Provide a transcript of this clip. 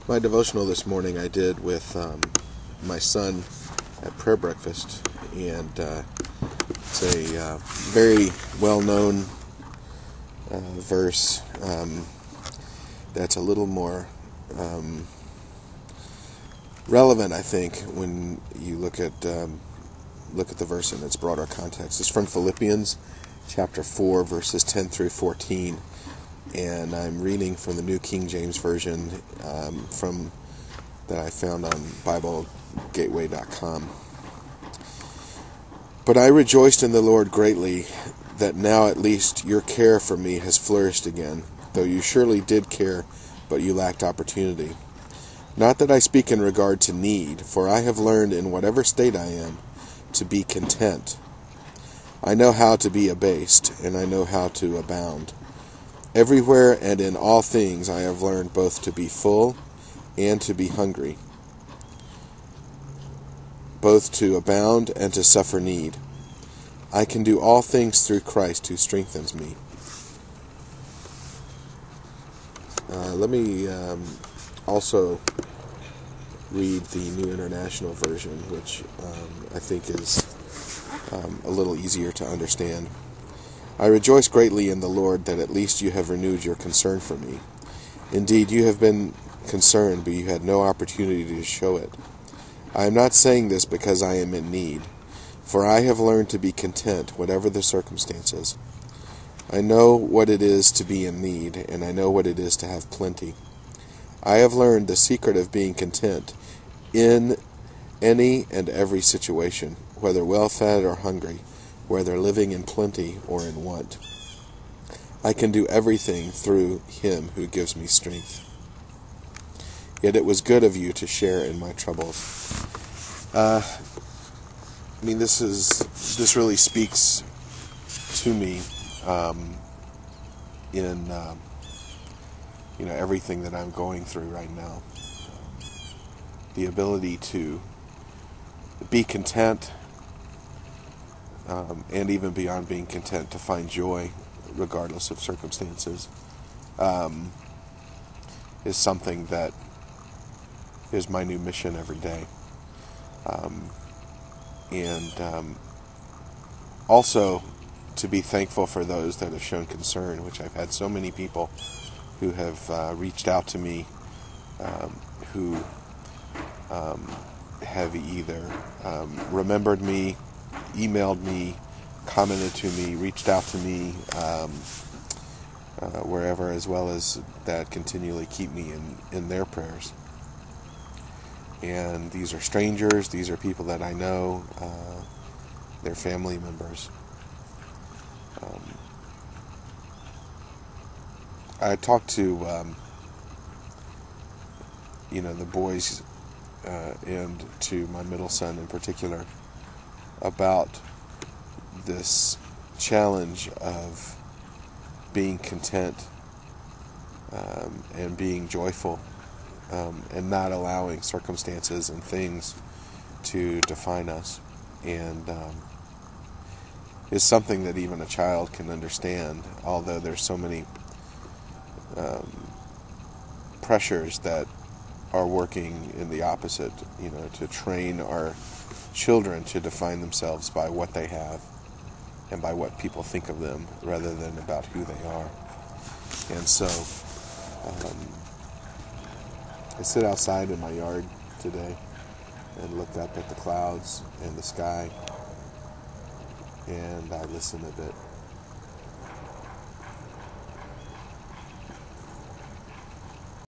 My devotional this morning I did with my son at prayer breakfast, and it's a very well-known verse that's a little more relevant, I think, when you look at the verse in its broader context. It's from Philippians chapter 4, verses 10 through 14. And I'm reading from the New King James Version that I found on BibleGateway.com. But I rejoiced in the Lord greatly that now at least your care for me has flourished again, though you surely did care, but you lacked opportunity. Not that I speak in regard to need, for I have learned in whatever state I am to be content. I know how to be abased, and I know how to abound. Everywhere and in all things I have learned both to be full and to be hungry, both to abound and to suffer need. I can do all things through Christ who strengthens me. Let me also read the New International Version, which I think is a little easier to understand. I rejoice greatly in the Lord that at least you have renewed your concern for me. Indeed, you have been concerned, but you had no opportunity to show it. I am not saying this because I am in need, for I have learned to be content, whatever the circumstances. I know what it is to be in need, and I know what it is to have plenty. I have learned the secret of being content in any and every situation, whether well-fed or hungry, whether living in plenty or in want. I can do everything through him who gives me strength. Yet it was good of you to share in my troubles. This really speaks to me in everything that I'm going through right now. The ability to be content, and even beyond being content, to find joy regardless of circumstances, is something that is my new mission every day. And also to be thankful for those that have shown concern, which I've had so many people who have reached out to me, who have either remembered me, emailed me, commented to me, reached out to me, wherever, as well as that continually keep me in their prayers. And these are strangers, these are people that I know, they're family members. I talked to the boys and to my middle son in particular about this challenge of being content and being joyful, and not allowing circumstances and things to define us, and is something that even a child can understand, although there's so many pressures that are working in the opposite, to train our children to define themselves by what they have and by what people think of them rather than about who they are. And so I sit outside in my yard today and look up at the clouds and the sky, and I listen a bit.